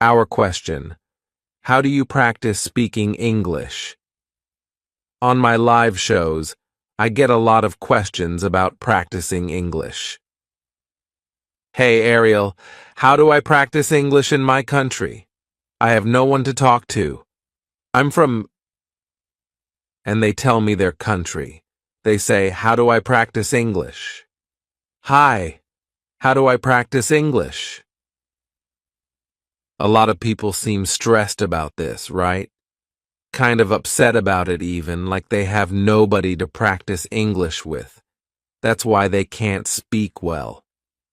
Our question: how do you practice speaking English? On my live shows, I get a lot of questions about practicing English. Hey Ariel, how do I practice English in my country? I have no one to talk to. I'm from... And they tell me their country. They say, how do I practice English? Hi, how do I practice English? A lot of people seem stressed about this, right? Kind of upset about it even, like they have nobody to practice English with. That's why they can't speak well.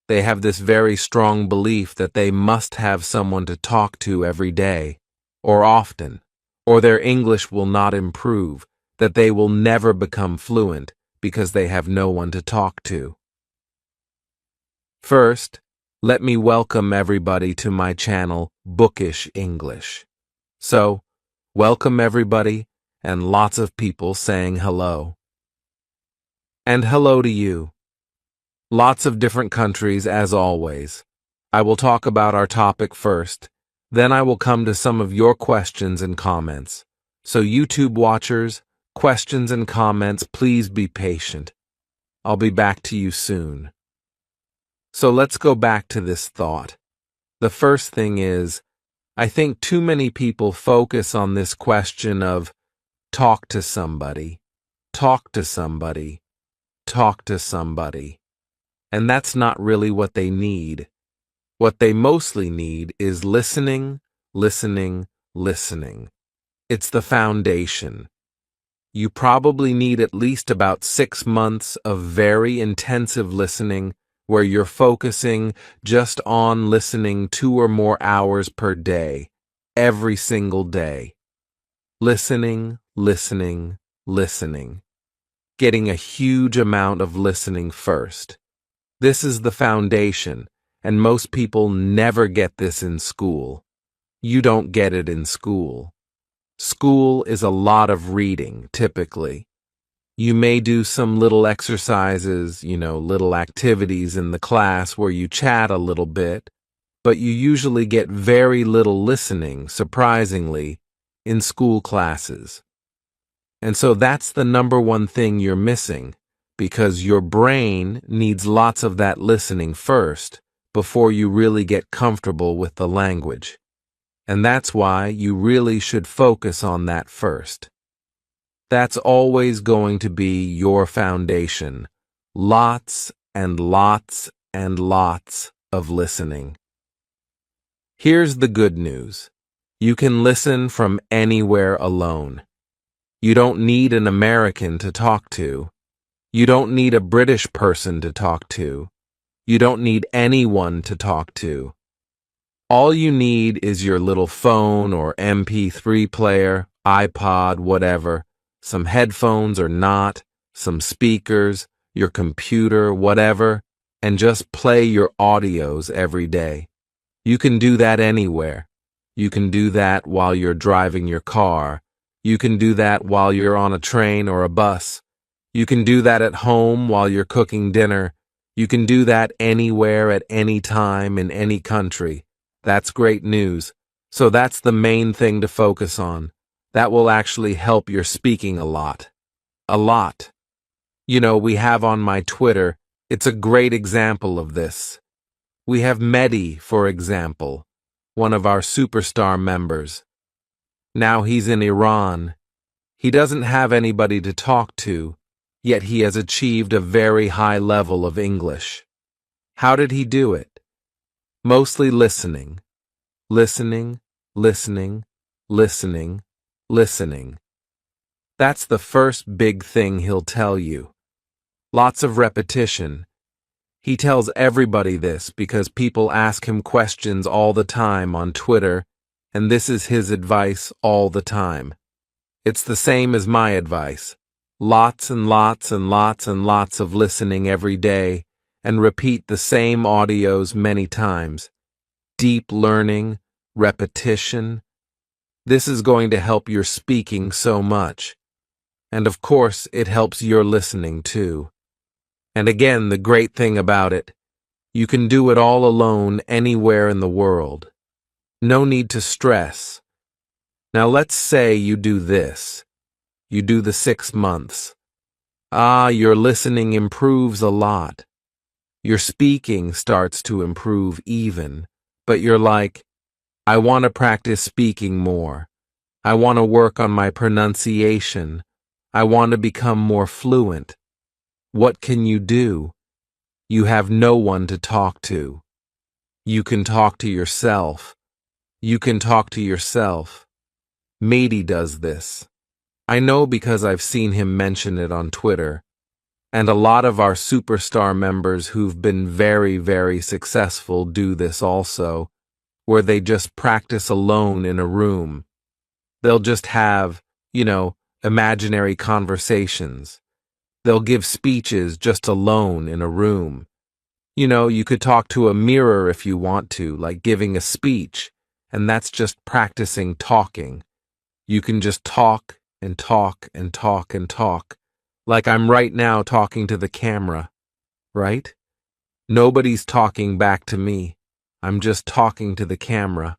They have this very strong belief that they must have someone to talk to every day, or often, or their English will not improve, that they will never become fluent because they have no one to talk to. First, let me welcome everybody to my channel, Bookish English. So, welcome everybody, and lots of people saying hello. And hello to you. Lots of different countries as always. I will talk about our topic first, then I will come to some of your questions and comments. So YouTube watchers, questions and comments, please be patient. I'll be back to you soon. So let's go back to this thought. The first thing is, I think too many people focus on this question of talk to somebody, talk to somebody, talk to somebody. And that's not really what they need. What they mostly need is listening, listening, listening. It's the foundation. You probably need at least about 6 months of very intensive listening where you're focusing just on listening 2 or more hours per day, every single day. Listening, listening, listening. Getting a huge amount of listening first. This is the foundation, and most people never get this in school. You don't get it in school. School is a lot of reading, typically. You may do some little exercises, little activities in the class where you chat a little bit, but you usually get very little listening, surprisingly, in school classes. And so that's the number one thing you're missing, because your brain needs lots of that listening first before you really get comfortable with the language. And that's why you really should focus on that first. That's always going to be your foundation. Lots and lots and lots of listening. Here's the good news. You can listen from anywhere alone. You don't need an American to talk to. You don't need a British person to talk to. You don't need anyone to talk to. All you need is your little phone or MP3 player, iPod, whatever. Some headphones or not, some speakers, your computer, whatever, and just play your audios every day. You can do that anywhere. You can do that while you're driving your car. You can do that while you're on a train or a bus. You can do that at home while you're cooking dinner. You can do that anywhere at any time in any country. That's great news. So that's the main thing to focus on. That will actually help your speaking a lot. A lot. We have on my Twitter, it's a great example of this. We have Mehdi, for example, one of our superstar members. Now he's in Iran. He doesn't have anybody to talk to, yet he has achieved a very high level of English. How did he do it? Mostly listening. Listening, listening, listening, listening. That's the first big thing he'll tell you. Lots of repetition. He tells everybody this because people ask him questions all the time on Twitter, and this is his advice all the time. It's the same as my advice. Lots and lots and lots and lots of listening every day, and repeat the same audios many times. Deep learning, repetition. This is going to help your speaking so much. And of course, it helps your listening too. And again, the great thing about it, you can do it all alone anywhere in the world. No need to stress. Now let's say you do this. You do the 6 months. Your listening improves a lot. Your speaking starts to improve even, but you're like, I want to practice speaking more. I want to work on my pronunciation. I want to become more fluent. What can you do? You have no one to talk to. You can talk to yourself. You can talk to yourself. Matey does this. I know because I've seen him mention it on Twitter. And a lot of our superstar members who've been very, very successful do this also, where they just practice alone in a room. They'll just have, imaginary conversations. They'll give speeches just alone in a room. You could talk to a mirror if you want to, like giving a speech, and that's just practicing talking. You can just talk and talk and talk and talk, like I'm right now talking to the camera, right? Nobody's talking back to me. I'm just talking to the camera.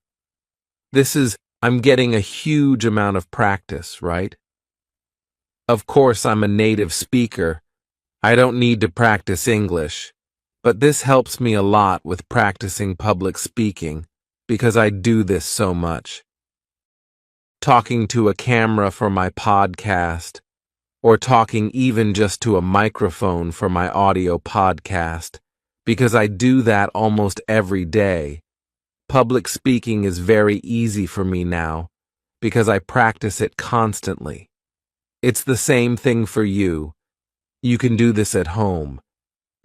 I'm getting a huge amount of practice, right? Of course, I'm a native speaker. I don't need to practice English, but this helps me a lot with practicing public speaking because I do this so much. Talking to a camera for my podcast, or talking even just to a microphone for my audio podcast, because I do that almost every day. Public speaking is very easy for me now, because I practice it constantly. It's the same thing for you. You can do this at home.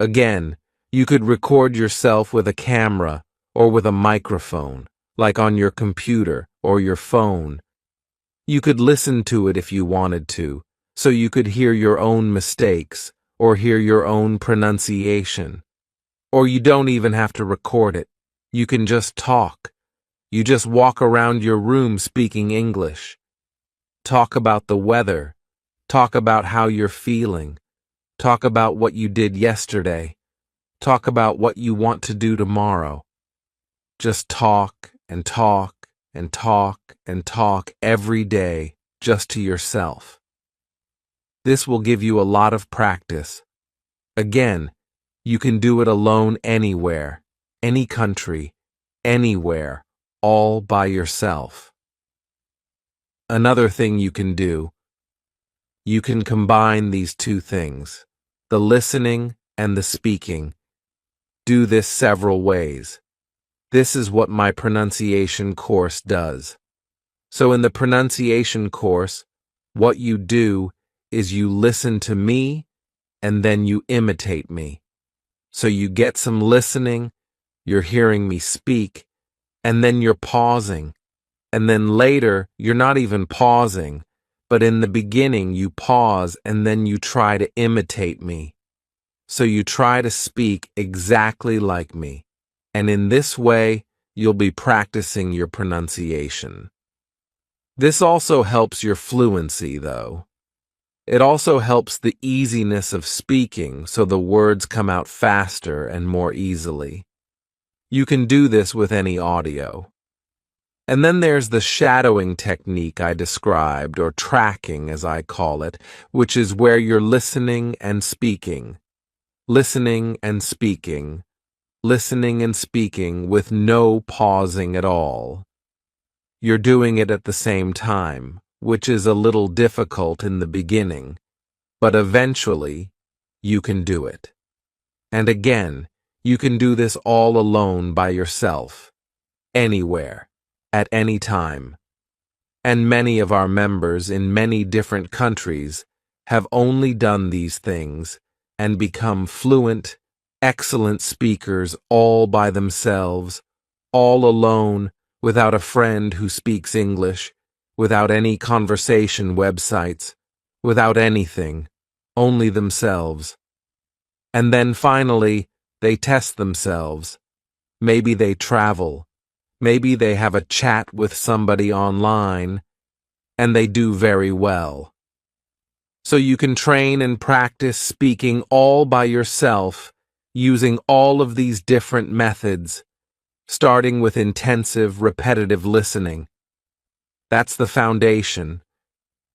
Again, you could record yourself with a camera or with a microphone, like on your computer or your phone. You could listen to it if you wanted to, so you could hear your own mistakes or hear your own pronunciation. Or you don't even have to record it. You can just talk. You just walk around your room speaking English. Talk about the weather. Talk about how you're feeling. Talk about what you did yesterday. Talk about what you want to do tomorrow. Just talk and talk and talk and talk every day just to yourself. This will give you a lot of practice. Again, you can do it alone anywhere, any country, anywhere, all by yourself. Another thing you can do, you can combine these two things, the listening and the speaking. Do this several ways. This is what my pronunciation course does. So in the pronunciation course, what you do is you listen to me and then you imitate me. So you get some listening, you're hearing me speak, and then you're pausing. And then later, you're not even pausing, but in the beginning you pause and then you try to imitate me. So you try to speak exactly like me. And in this way, you'll be practicing your pronunciation. This also helps your fluency, though. It also helps the easiness of speaking so the words come out faster and more easily. You can do this with any audio. And then there's the shadowing technique I described, or tracking as I call it, which is where you're listening and speaking. Listening and speaking. Listening and speaking with no pausing at all. You're doing it at the same time, which is a little difficult in the beginning, but eventually you can do it. And again, you can do this all alone by yourself, anywhere, at any time. And many of our members in many different countries have only done these things and become fluent, excellent speakers all by themselves, all alone, without a friend who speaks English, without any conversation websites, without anything, only themselves. And then finally, they test themselves. Maybe they travel. Maybe they have a chat with somebody online, and they do very well. So you can train and practice speaking all by yourself, using all of these different methods, starting with intensive, repetitive listening. That's the foundation.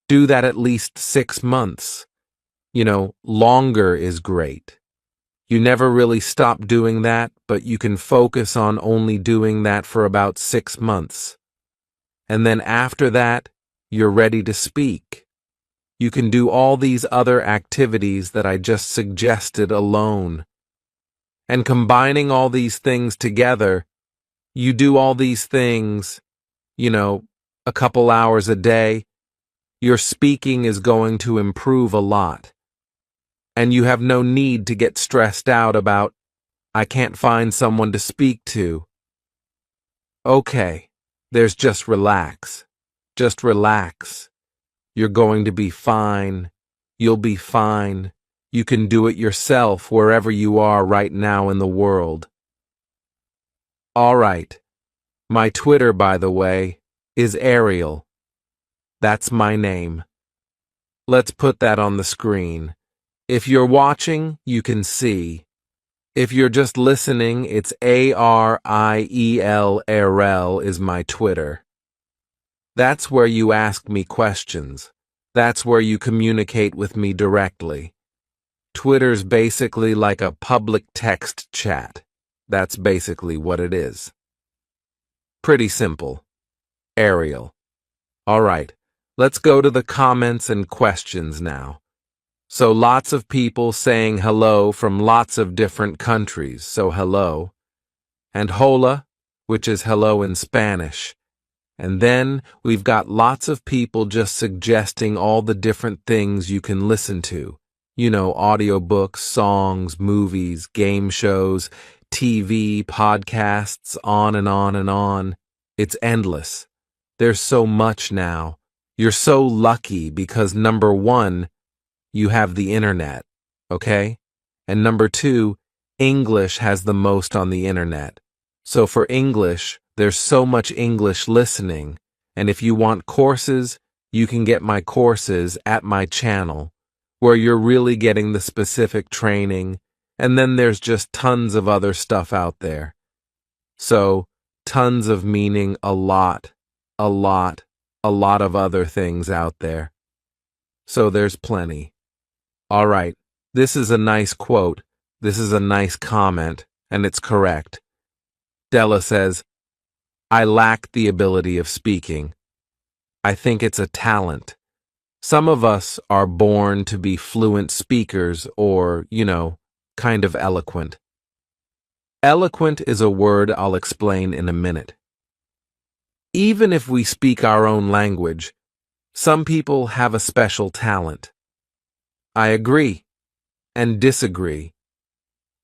Do that at least 6 months. Longer is great. You never really stop doing that, but you can focus on only doing that for about 6 months. And then after that, you're ready to speak. You can do all these other activities that I just suggested alone. And combining all these things together, you do all these things, a couple hours a day, your speaking is going to improve a lot. And you have no need to get stressed out about, I can't find someone to speak to. Okay, just relax. Just relax. You're going to be fine. You'll be fine. You can do it yourself wherever you are right now in the world. All right. My Twitter, by the way, is Ariel. That's my name. Let's put that on the screen. If you're watching, you can see. If you're just listening, it's Ariel. Ariel is my Twitter. That's where you ask me questions. That's where you communicate with me directly. Twitter's basically like a public text chat. That's basically what it is. Pretty simple. Ariel. All right, let's go to the comments and questions now. So lots of people saying hello from lots of different countries, so hello. And hola, which is hello in Spanish. And then we've got lots of people just suggesting all the different things you can listen to. Audiobooks, songs, movies, game shows, TV, podcasts, on and on and on. It's endless. There's so much now. You're so lucky because number one, you have the internet, okay? And number two, English has the most on the internet. So for English, there's so much English listening. And if you want courses, you can get my courses at my channel, where you're really getting the specific training. And then there's just tons of other stuff out there. So, tons of meaning a lot of other things out there. So there's plenty. All right, this is a nice quote, this is a nice comment, and it's correct. Della says, I lack the ability of speaking. I think it's a talent. Some of us are born to be fluent speakers or, kind of eloquent. Eloquent is a word I'll explain in a minute. Even if we speak our own language, some people have a special talent. I agree and disagree.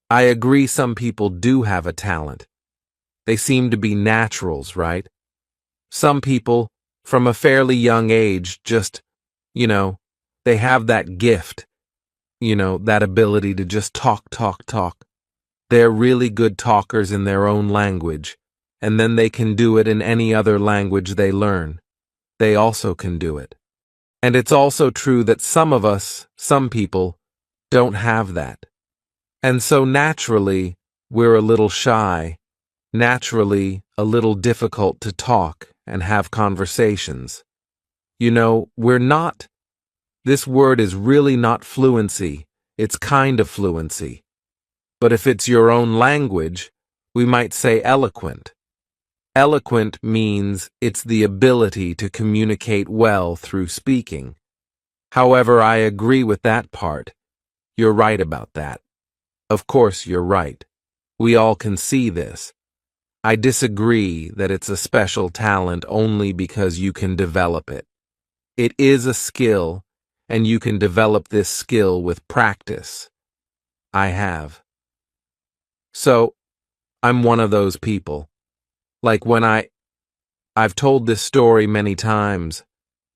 I agree some people do have a talent. They seem to be naturals, right? Some people, from a fairly young age, just, they have that gift, that ability to just talk. They're really good talkers in their own language, and then they can do it in any other language they learn. They also can do it. And it's also true that some people, don't have that. And so naturally, we're a little shy, naturally a little difficult to talk and have conversations. This word is really not fluency, it's kind of fluency. But if it's your own language, we might say eloquent. Eloquent means it's the ability to communicate well through speaking. However, I agree with that part. You're right about that. Of course, you're right. We all can see this. I disagree that it's a special talent only because you can develop it. It is a skill, and you can develop this skill with practice. I have. So, I'm one of those people. Like when I've told this story many times.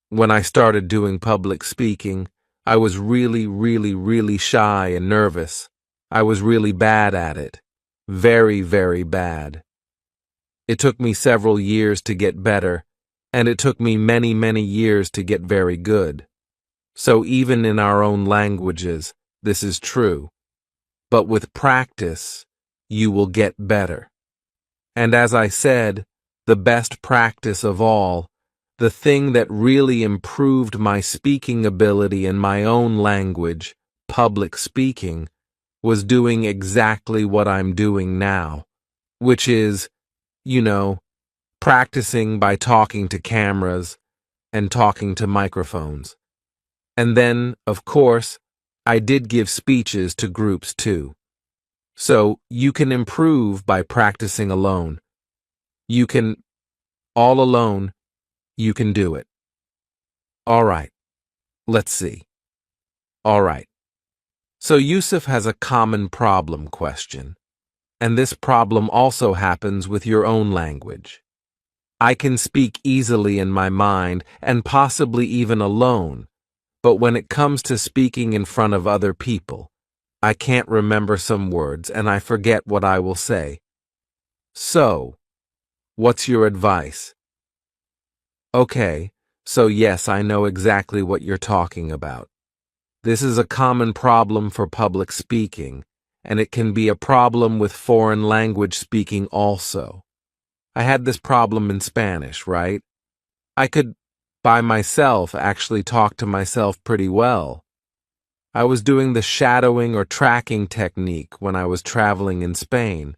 When I started doing public speaking, I was really shy and nervous. I was really bad at it. Very, very bad. It took me several years to get better, and it took me many years to get very good. So even in our own languages, this is true. But with practice, you will get better. And as I said, the best practice of all, the thing that really improved my speaking ability in my own language, public speaking, was doing exactly what I'm doing now, which is, you know, practicing by talking to cameras and talking to microphones. And then, of course, I did give speeches to groups too. So you can improve by practicing alone. You can, all alone, you can do it. All right, let's see. All right. So Yusuf has a common problem question, and this problem also happens with your own language. I can speak easily in my mind and possibly even alone, but when it comes to speaking in front of other people, I can't remember some words and I forget what I will say. So, what's your advice? Okay, so yes, I know exactly what you're talking about. This is a common problem for public speaking, and it can be a problem with foreign language speaking also. I had this problem in Spanish, right? I could, by myself, actually talk to myself pretty well. I was doing the shadowing or tracking technique when I was traveling in Spain.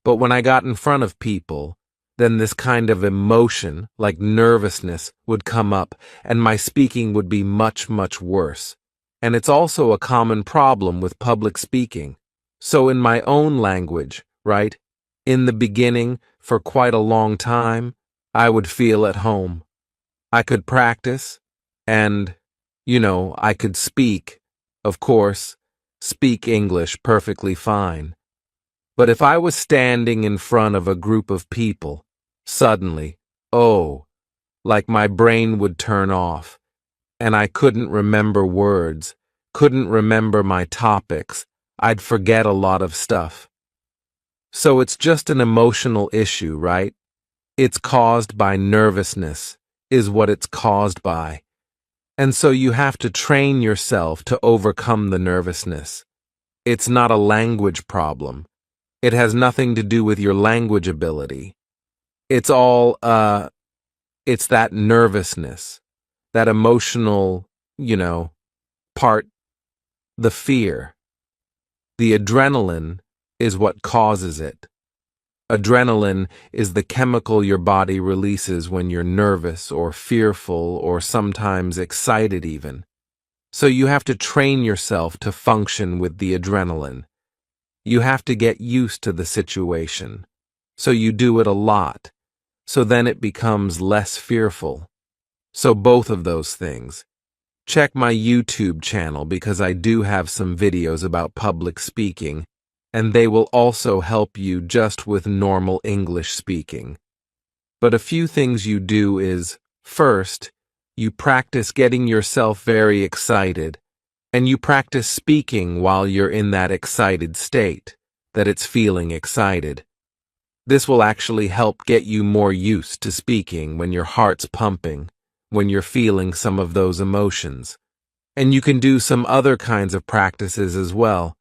But when I got in front of people, then this kind of emotion, like nervousness, would come up, and my speaking would be much, much worse. And it's also a common problem with public speaking. So in my own language, right, in the beginning, for quite a long time, I would feel at home. I could practice, and, I could speak, of course, speak English perfectly fine. But if I was standing in front of a group of people, suddenly, like my brain would turn off, and I couldn't remember words, couldn't remember my topics, I'd forget a lot of stuff. So it's just an emotional issue, right? It's caused by nervousness, is what it's caused by. And so you have to train yourself to overcome the nervousness. It's not a language problem. It has nothing to do with your language ability. It's all, it's that nervousness, that emotional, part, the fear. The adrenaline is what causes it. Adrenaline is the chemical your body releases when you're nervous or fearful or sometimes excited even. So you have to train yourself to function with the adrenaline. You have to get used to the situation. So you do it a lot. So then it becomes less fearful. So both of those things. Check my YouTube channel because I do have some videos about public speaking, and they will also help you just with normal English speaking. But a few things you do is, first, you practice getting yourself very excited, and you practice speaking while you're in that excited state, that it's feeling excited. This will actually help get you more used to speaking when your heart's pumping, when you're feeling some of those emotions. And you can do some other kinds of practices as well.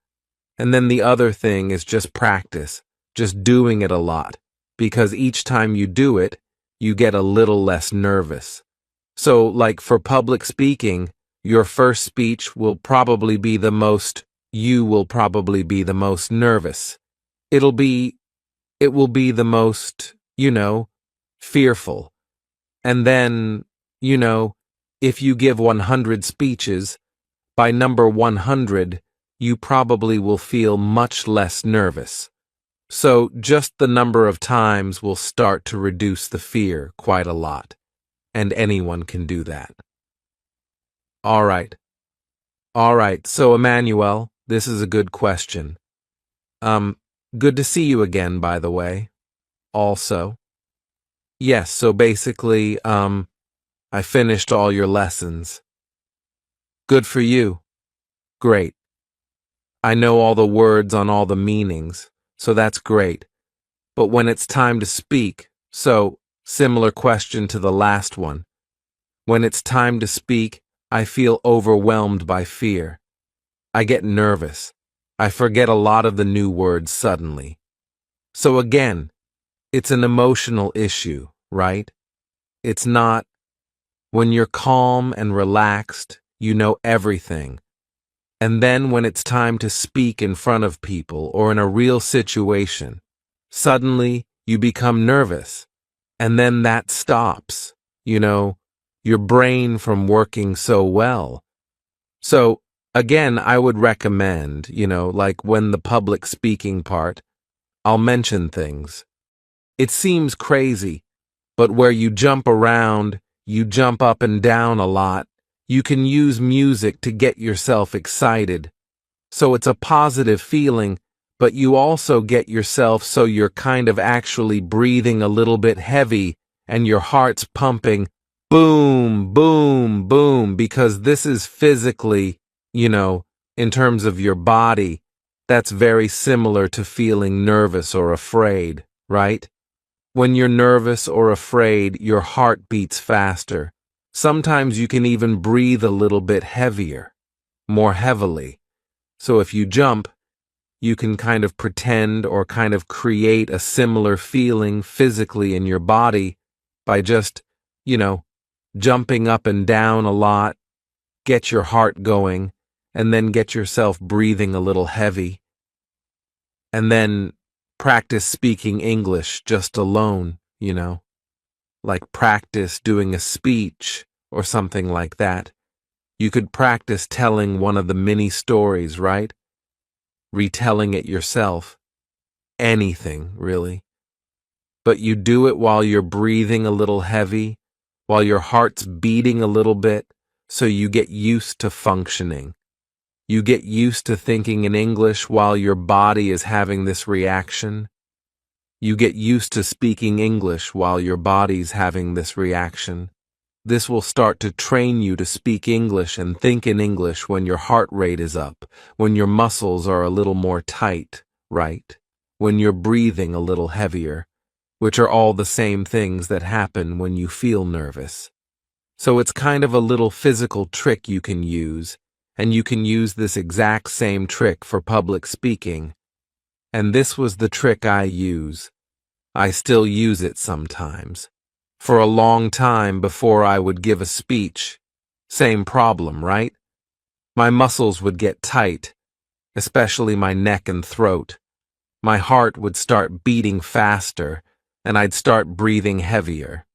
And then the other thing is just practice, just doing it a lot, because each time you do it, you get a little less nervous. So, like for public speaking, your first speech will probably be the most, you will probably be the most nervous. It will be the most, fearful. And then, if you give 100 speeches, by number 100, you probably will feel much less nervous. So just the number of times will start to reduce the fear quite a lot. And anyone can do that. All right. So Emmanuel, this is a good question. Good to see you again, by the way. Also. Yes, so basically, I finished all your lessons. Good for you. Great. I know all the words on all the meanings, so that's great. But when it's time to speak, so, similar question to the last one. When it's time to speak, I feel overwhelmed by fear. I get nervous. I forget a lot of the new words suddenly. So again, It's an emotional issue, right? It's not when you're calm and relaxed, you know everything. And then when it's time to speak in front of people or in a real situation, suddenly you become nervous. And then that stops, your brain from working so well. So, again, I would recommend, like when the public speaking part, I'll mention things. It seems crazy, but where you jump around, you jump up and down a lot, you can use music to get yourself excited. So it's a positive feeling, but you also get yourself so you're kind of actually breathing a little bit heavy and your heart's pumping boom, boom, boom, because this is physically, in terms of your body, that's very similar to feeling nervous or afraid, right? When you're nervous or afraid, your heart beats faster. Sometimes you can even breathe a little bit heavier, more heavily. So if you jump, you can kind of pretend or kind of create a similar feeling physically in your body by just, jumping up and down a lot, get your heart going, and then get yourself breathing a little heavy. And then practice speaking English just alone, like practice doing a speech or something like that. You could practice telling one of the mini stories, right? Retelling it yourself. Anything, really. But you do it while you're breathing a little heavy, while your heart's beating a little bit, so you get used to functioning. You get used to thinking in English while your body is having this reaction. You get used to speaking English while your body's having this reaction. This will start to train you to speak English and think in English when your heart rate is up, when your muscles are a little more tight, right? When you're breathing a little heavier, which are all the same things that happen when you feel nervous. So it's kind of a little physical trick you can use, and you can use this exact same trick for public speaking. And this was the trick I use. I still use it sometimes. For a long time before I would give a speech. Same problem, right? My muscles would get tight, especially my neck and throat. My heart would start beating faster, and I'd start breathing heavier.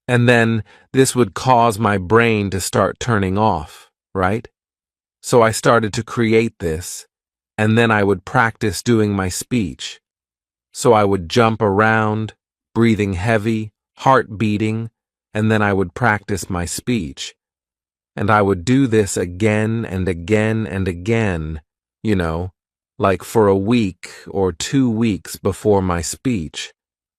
And then this would cause my brain to start turning off, right? So I started to create this, and then I would practice doing my speech. So I would jump around, breathing heavy, heart beating, and then I would practice my speech. And I would do this again and again and again, like for a week or 2 weeks before my speech.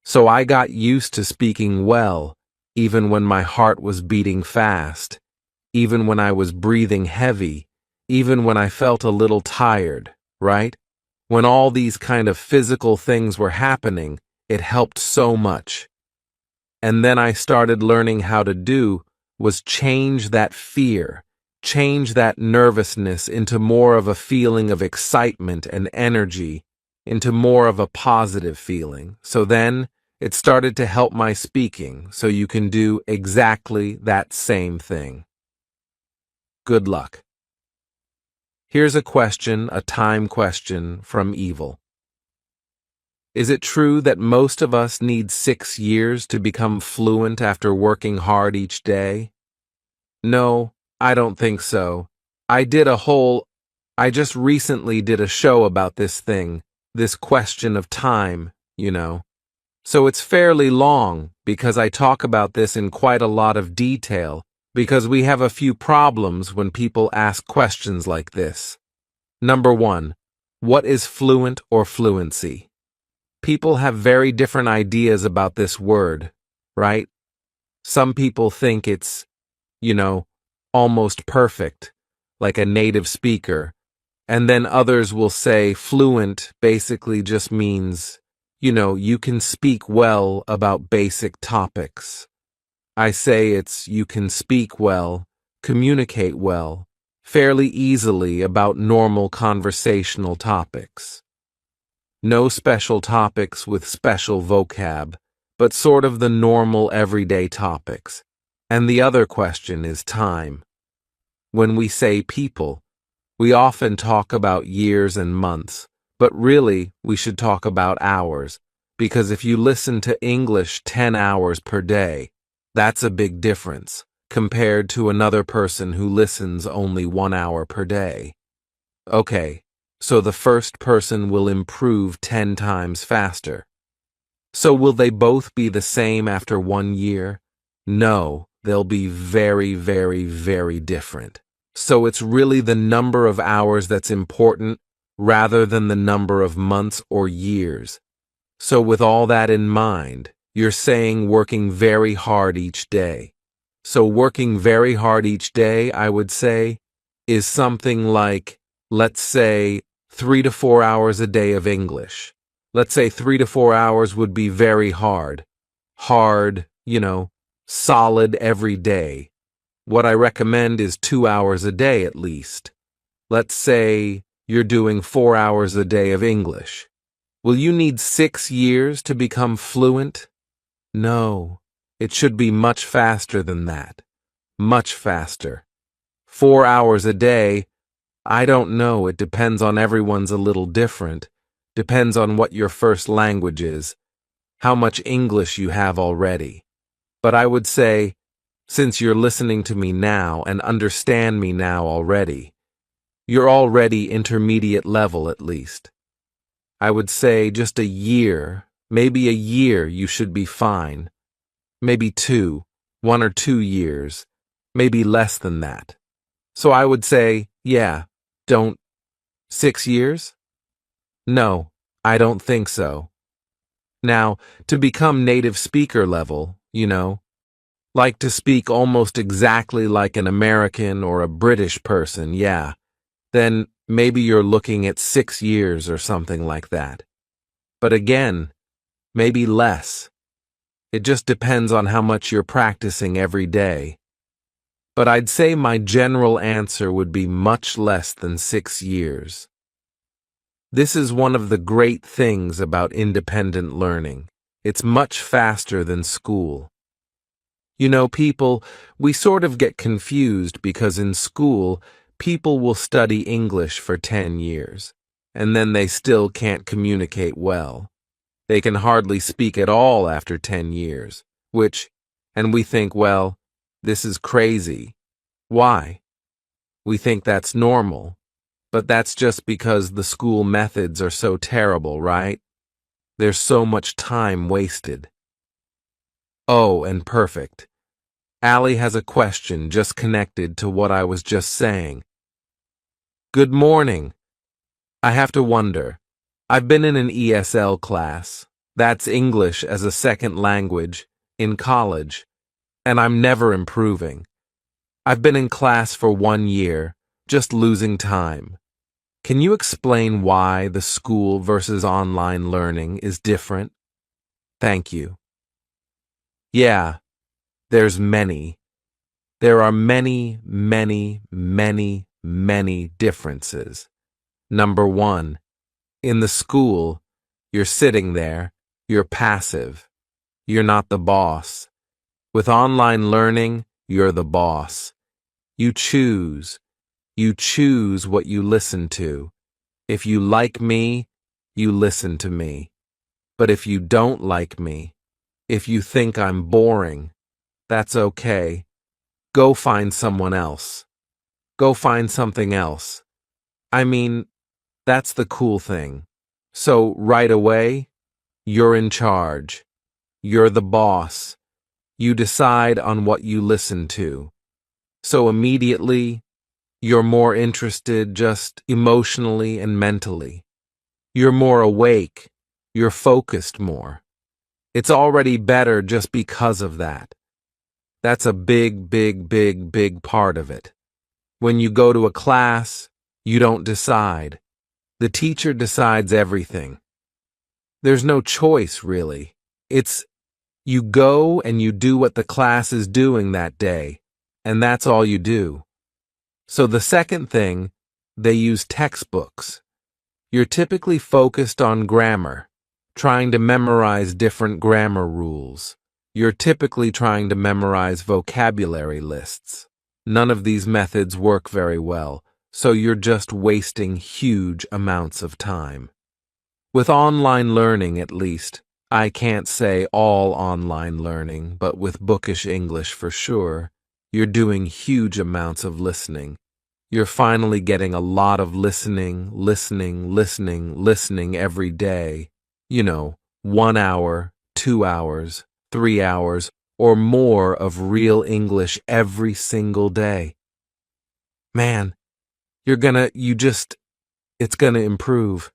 So I got used to speaking well, even when my heart was beating fast, even when I was breathing heavy, even when I felt a little tired, right? When all these kind of physical things were happening, it helped so much. And then I started learning how to do was change that fear, change that nervousness into more of a feeling of excitement and energy, into more of a positive feeling. So then it started to help my speaking, so you can do exactly that same thing. Good luck. Here's a question, a time question from Evil. Is it true that most of us need 6 years to become fluent after working hard each day? No, I don't think so. I just recently did a show about this thing, this question of time, So it's fairly long because I talk about this in quite a lot of detail, because we have a few problems when people ask questions like this. Number 1, what is fluent or fluency? People have very different ideas about this word, right? Some people think it's, almost perfect, like a native speaker. And then others will say fluent basically just means, you can speak well about basic topics. I say it's you can speak well, communicate well, fairly easily about normal conversational topics. No special topics with special vocab, but sort of the normal everyday topics. And the other question is time. When we say people, we often talk about years and months, but really we should talk about hours, because if you listen to English 10 hours per day, that's a big difference compared to another person who listens only 1 hour per day. Okay, so the first person will improve 10 times faster. So will they both be the same after 1 year? No, they'll be very, very, very different. So it's really the number of hours that's important rather than the number of months or years. So with all that in mind, you're saying working very hard each day. So working very hard each day, I would say, is something like, let's say, 3 to 4 hours a day of English. Let's say 3 to 4 hours would be very hard. Hard, solid every day. What I recommend is 2 hours a day at least. Let's say you're doing 4 hours a day of English. Will you need 6 years to become fluent? No, it should be much faster than that. Much faster. 4 hours a day, I don't know, it depends on everyone's a little different. Depends on what your first language is, how much English you have already. But I would say, since you're listening to me now and understand me now already, you're already intermediate level at least. I would say just a year, maybe a year you should be fine. Maybe 1 or 2 years, maybe less than that. So I would say, 6 years? No, I don't think so. Now, to become native speaker level, like to speak almost exactly like an American or a British person, then maybe you're looking at 6 years or something like that. But again, maybe less. It just depends on how much you're practicing every day. But I'd say my general answer would be much less than 6 years. This is one of the great things about independent learning. It's much faster than school. People, we sort of get confused because in school, people will study English for 10 years, and then they still can't communicate well. They can hardly speak at all after 10 years, and we think, well, this is crazy. Why? We think that's normal, but that's just because the school methods are so terrible, right? There's so much time wasted. Oh, and perfect. Allie has a question just connected to what I was just saying. Good morning. I have to wonder. I've been in an ESL class, that's English as a second language, in college, and I'm never improving. I've been in class for 1 year, just losing time. Can you explain why the school versus online learning is different? Thank you. Yeah, there are many, many, many, many differences. Number 1, in the school, you're sitting there, you're passive. You're not the boss. With online learning, you're the boss. You choose what you listen to. If you like me, you listen to me. But if you don't like me, if you think I'm boring, that's okay. Go find someone else. Go find something else. I mean, that's the cool thing. So right away, you're in charge. You're the boss. You decide on what you listen to. So immediately, you're more interested just emotionally and mentally. You're more awake. You're focused more. It's already better just because of that. That's a big, big, big, big part of it. When you go to a class, you don't decide. The teacher decides everything. There's no choice, really. It's you go and you do what the class is doing that day, and that's all you do. So the second thing, they use textbooks. You're typically focused on grammar, trying to memorize different grammar rules. You're typically trying to memorize vocabulary lists. None of these methods work very well, so you're just wasting huge amounts of time. With online learning, at least, I can't say all online learning, but with bookish English for sure, you're doing huge amounts of listening. You're finally getting a lot of listening every day. 1 hour, 2 hours, 3 hours, or more of real English every single day. Man, it's gonna improve.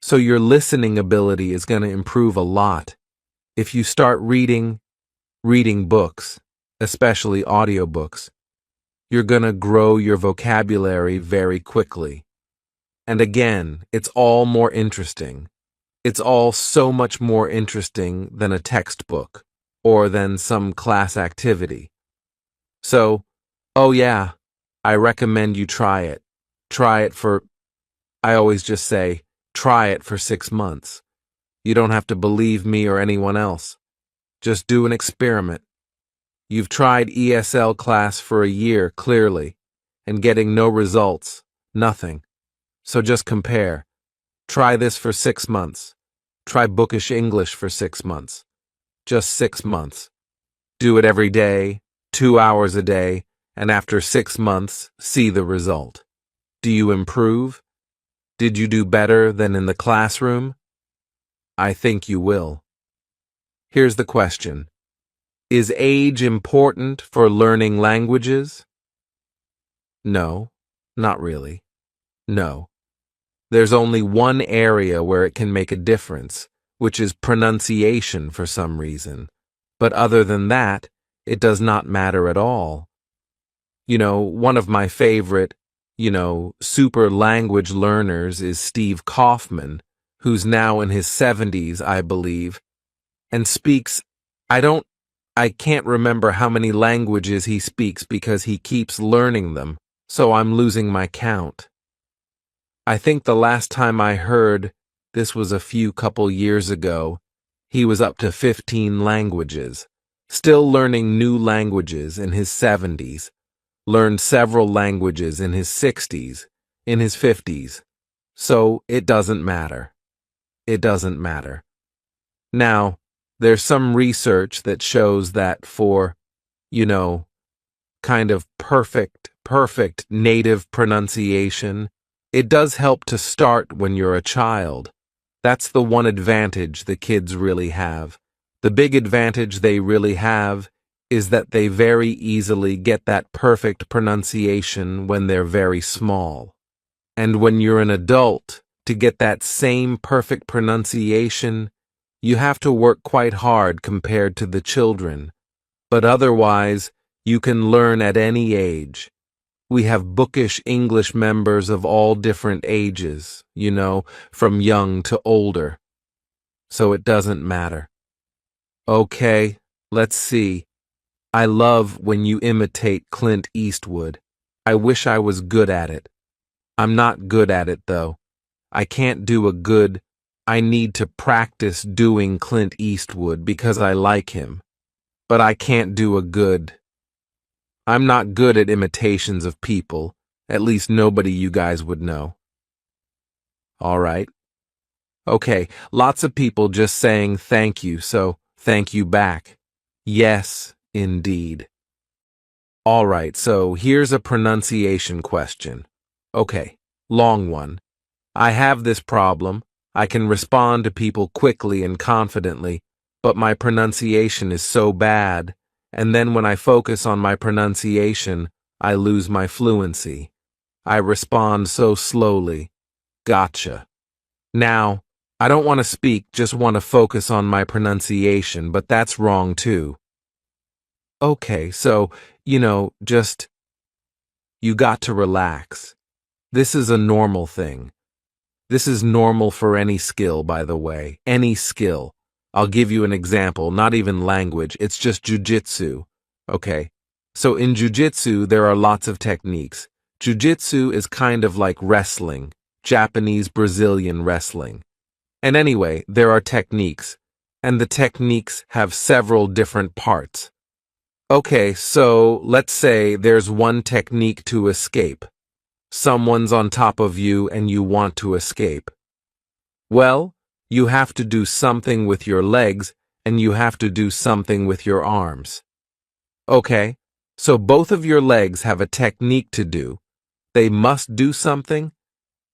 So your listening ability is gonna improve a lot. If you start reading books, especially audiobooks, you're gonna grow your vocabulary very quickly. And again, it's all more interesting. It's all so much more interesting than a textbook or than some class activity. So, oh yeah, I recommend you try it. I always just say, try it for 6 months. You don't have to believe me or anyone else. Just do an experiment. You've tried ESL class for a year, clearly, and getting no results, nothing. So just compare. Try this for 6 months. Try bookish English for 6 months. Just 6 months. Do it every day, 2 hours a day, and after 6 months, see the result. Do you improve? Did you do better than in the classroom? I think you will. Here's the question. Is age important for learning languages? No, not really. No. There's only one area where it can make a difference, which is pronunciation for some reason. But other than that, it does not matter at all. One of my favorite, super language learners is Steve Kaufman, who's now in his 70s, I believe, and speaks, I can't remember how many languages he speaks because he keeps learning them, so I'm losing my count. I think the last time I heard, this was a couple years ago, he was up to 15 languages, still learning new languages in his 70s, learned several languages in his 60s, in his 50s. So it doesn't matter. It doesn't matter. Now, there's some research that shows that for, kind of perfect native pronunciation, it does help to start when you're a child. That's the one advantage the kids really have. The big advantage they really have is that they very easily get that perfect pronunciation when they're very small. And when you're an adult, to get that same perfect pronunciation, you have to work quite hard compared to the children. But otherwise, you can learn at any age. We have bookish English members of all different ages, from young to older. So it doesn't matter. Okay, let's see. I love when you imitate Clint Eastwood. I wish I was good at it. I'm not good at it, though. I can't do I need to practice doing Clint Eastwood because I like him. But I can't do I'm not good at imitations of people. At least nobody you guys would know. All right. Okay, lots of people just saying thank you, so thank you back. Yes, indeed. All right, so here's a pronunciation question. Okay, long one. I have this problem. I can respond to people quickly and confidently, but my pronunciation is so bad, and then when I focus on my pronunciation, I lose my fluency. I respond so slowly. Gotcha. Now, I don't want to speak, just want to focus on my pronunciation, but that's wrong too. Okay, so, you got to relax. This is a normal thing. This is normal for any skill, by the way. Any skill. I'll give you an example, not even language, it's just jujitsu. Okay, so in jujitsu, there are lots of techniques. Jujitsu is kind of like wrestling. Japanese Brazilian wrestling. And anyway, there are techniques, and the techniques have several different parts. Okay, so let's say there's one technique to escape. Someone's on top of you and you want to escape. Well, you have to do something with your legs and you have to do something with your arms. Okay, so both of your legs have a technique to do. They must do something,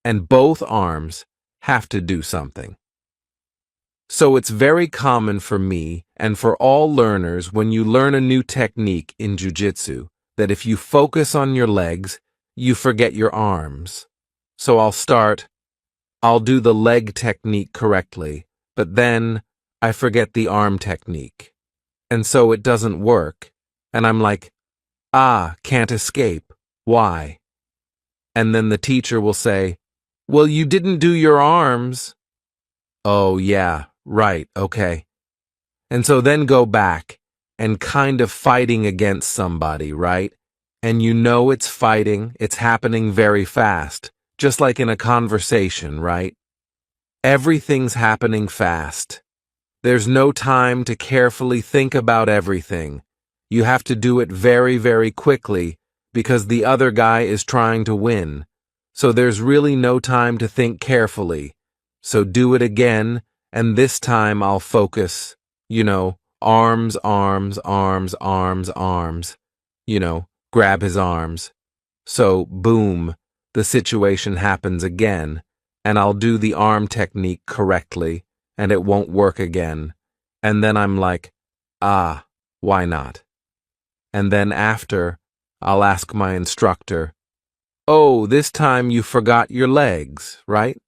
and both arms have to do something. So it's very common for me and for all learners when you learn a new technique in jiu-jitsu that if you focus on your legs, you forget your arms. So I'll do the leg technique correctly, but then I forget the arm technique. And so it doesn't work. And I'm like, can't escape. Why? And then the teacher will say, well, you didn't do your arms. Oh, yeah, right, okay. And so then go back and kind of fighting against somebody, right? And you know it's fighting, it's happening very fast, just like in a conversation, right? Everything's happening fast. There's no time to carefully think about everything. You have to do it very, very quickly because the other guy is trying to win. So there's really no time to think carefully. So do it again, and this time I'll focus, arms, arms, arms, arms, arms. Grab his arms. So, boom, the situation happens again, and I'll do the arm technique correctly, and it won't work again. And then I'm like, why not? And then after, I'll ask my instructor, oh, this time you forgot your legs, right?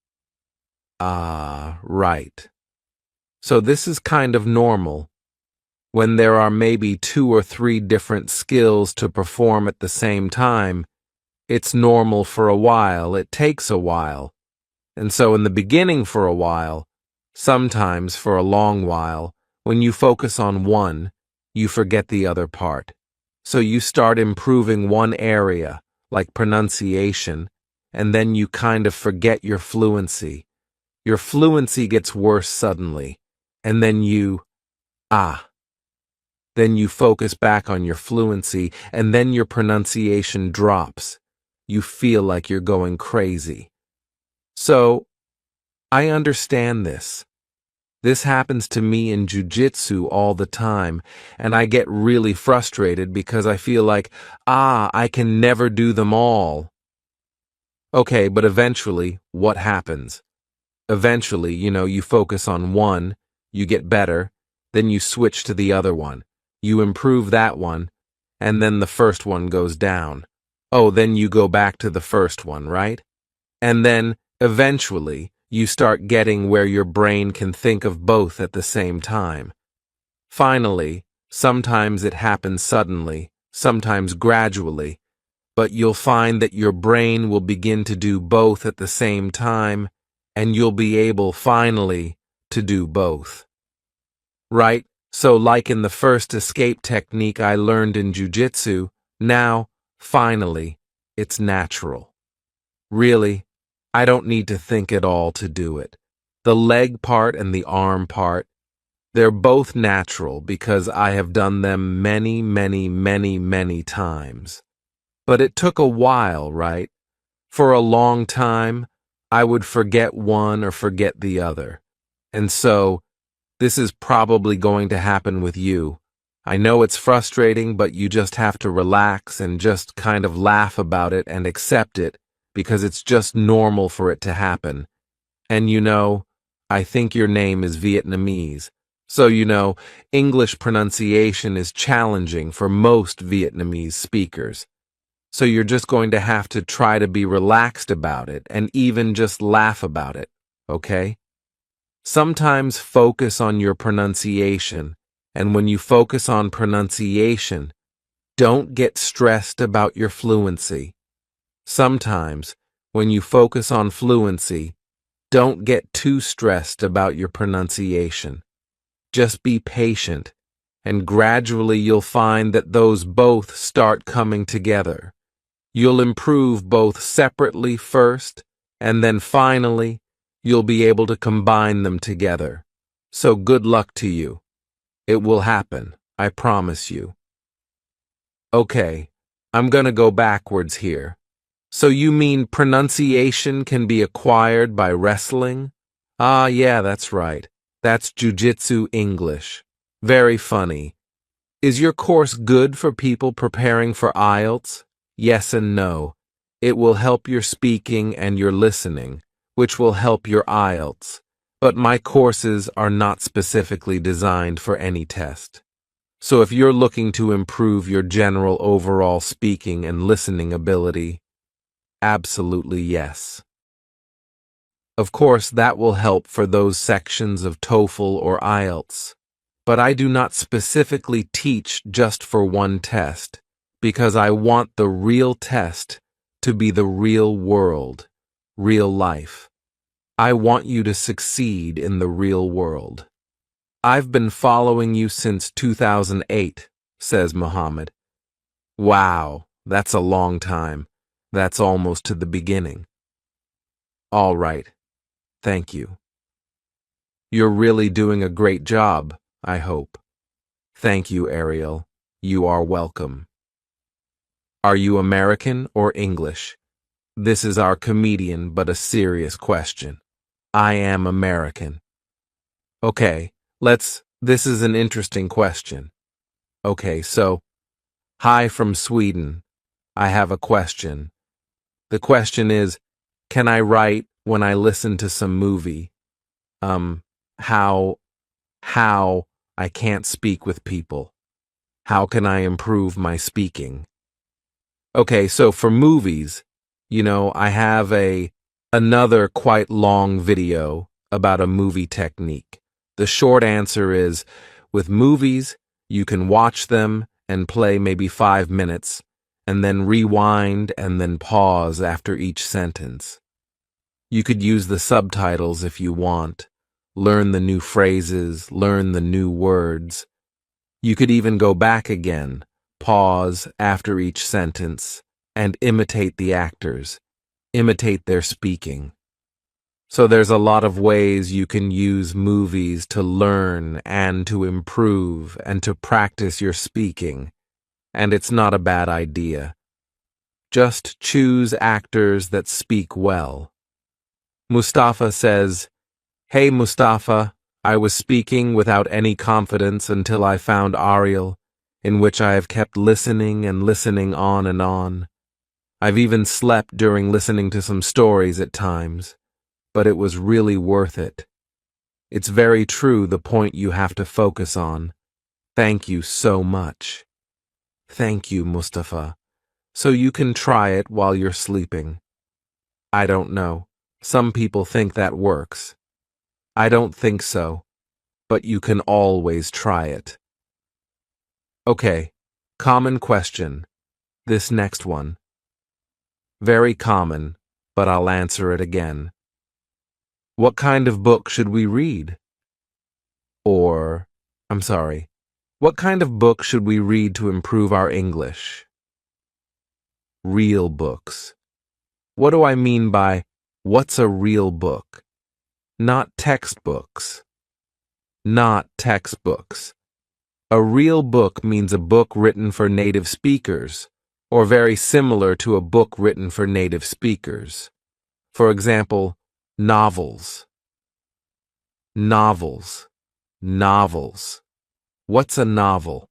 Right. So this is kind of normal. When there are maybe 2 or 3 different skills to perform at the same time, it's normal for a while, it takes a while. And so in the beginning for a while, sometimes for a long while, when you focus on one, you forget the other part. So you start improving one area, like pronunciation, and then you kind of forget your fluency. Your fluency gets worse suddenly, and then Then you focus back on your fluency, and then your pronunciation drops. You feel like you're going crazy. So, I understand this. This happens to me in jiu-jitsu all the time, and I get really frustrated because I feel like, I can never do them all. Okay, but eventually, what happens? Eventually, you focus on one, you get better, then you switch to the other one. You improve that one, and then the first one goes down. Oh, then you go back to the first one, right? And then, eventually, you start getting where your brain can think of both at the same time. Finally, sometimes it happens suddenly, sometimes gradually, but you'll find that your brain will begin to do both at the same time, and you'll be able, finally, to do both. Right? So like in the first escape technique I learned in jiu-jitsu, now, finally, it's natural. Really, I don't need to think at all to do it. The leg part and the arm part, they're both natural because I have done them many, many, many, many times. But it took a while, right? For a long time, I would forget one or forget the other. And so, this is probably going to happen with you. I know it's frustrating, but you just have to relax and just kind of laugh about it and accept it because it's just normal for it to happen. And I think your name is Vietnamese. So English pronunciation is challenging for most Vietnamese speakers. So you're just going to have to try to be relaxed about it and even just laugh about it, okay? Sometimes focus on your pronunciation, and when you focus on pronunciation, don't get stressed about your fluency. Sometimes, when you focus on fluency, don't get too stressed about your pronunciation. Just be patient, and gradually you'll find that those both start coming together. You'll improve both separately first, And then finally, you'll be able to combine them together. So good luck to you. It will happen, I promise you. Okay, I'm gonna go backwards here. So you mean pronunciation can be acquired by wrestling? Ah, yeah, that's right. That's Jiu-Jitsu English. Very funny. Is your course good for people preparing for IELTS? Yes and no. It will help your speaking and your listening, which will help your IELTS. But my courses are not specifically designed for any test. So if you're looking to improve your general overall speaking and listening ability, absolutely yes. Of course, that will help for those sections of TOEFL or IELTS. But I do not specifically teach just for one test, because I want the real test to be the real world, real life. I want you to succeed in the real world. I've been following you since 2008, says Muhammad. Wow, that's a long time. That's almost to the beginning. All right. Thank you. You're really doing a great job, I hope. Thank you, Ariel. You are welcome. Are you American or English? This is our comedian, but a serious question. I am American. Okay, this is an interesting question. Okay, so, hi from Sweden. I have a question. The question is, can I write when I listen to some movie? How I can't speak with people. How can I improve my speaking? Okay, so for movies, I have another quite long video about a movie technique. The short answer is, with movies, you can watch them and play maybe 5 minutes, and then rewind and then pause after each sentence. You could use the subtitles if you want, learn the new phrases, learn the new words. You could even go back again, pause after each sentence, and imitate the actors, imitate their speaking. So there's a lot of ways you can use movies to learn and to improve and to practice your speaking, and it's not a bad idea. Just choose actors that speak well. Mustafa says, "Hey Mustafa, I was speaking without any confidence until I found Ariel, in which I have kept listening and listening on and on. I've even slept during listening to some stories at times. But it was really worth it. It's very true, the point you have to focus on. Thank you so much." Thank you, Mustafa. So you can try it while you're sleeping. I don't know. Some people think that works. I don't think so, but you can always try it. Okay, common question. This next one. Very common, but I'll answer it again. What kind of book should we read? What kind of book should we read to improve our English? Real books. What do I mean by, what's a real book? Not textbooks. Not textbooks. A real book means a book written for native speakers, or very similar to a book written for native speakers. For example, novels. Novels. Novels. What's a novel?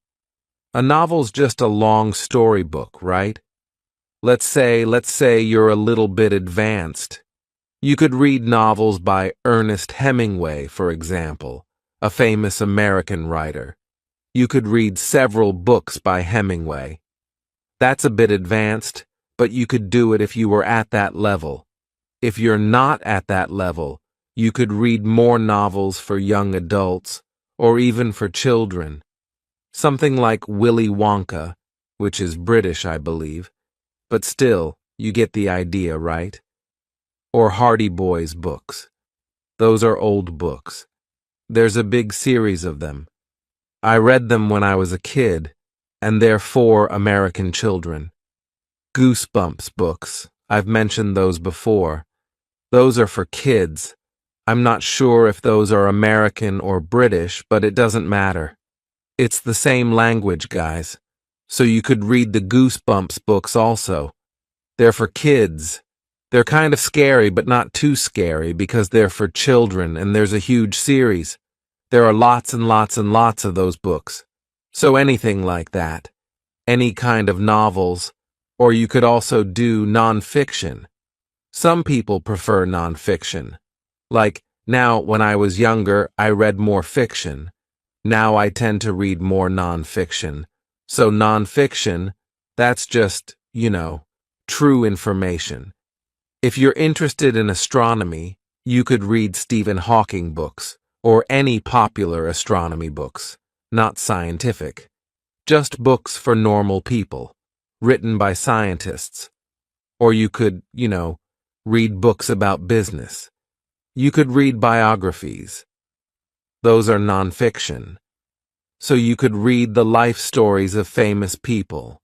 A novel's just a long storybook, right? Let's say you're a little bit advanced. You could read novels by Ernest Hemingway, for example, a famous American writer. You could read several books by Hemingway. That's a bit advanced, but you could do it if you were at that level. If you're not at that level, you could read more novels for young adults, or even for children. Something like Willy Wonka, which is British, I believe, but still, you get the idea, right? Or Hardy Boys books. Those are old books. There's a big series of them. I read them when I was a kid, and they're for American children. Goosebumps books, I've mentioned those before. Those are for kids. I'm not sure if those are American or British, but it doesn't matter. It's the same language, guys. So you could read the Goosebumps books also. They're for kids. They're kind of scary, but not too scary because they're for children and there's a huge series. There are lots and lots and lots of those books. So anything like that. Any kind of novels. Or you could also do nonfiction. Some people prefer nonfiction. Like, now, when I was younger, I read more fiction. Now I tend to read more nonfiction. So nonfiction, that's just, true information. If you're interested in astronomy, you could read Stephen Hawking books, or any popular astronomy books, not scientific. Just books for normal people, written by scientists. Or you could, read books about business. You could read biographies. Those are nonfiction. So you could read the life stories of famous people.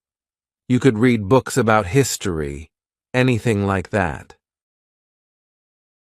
You could read books about history, anything like that.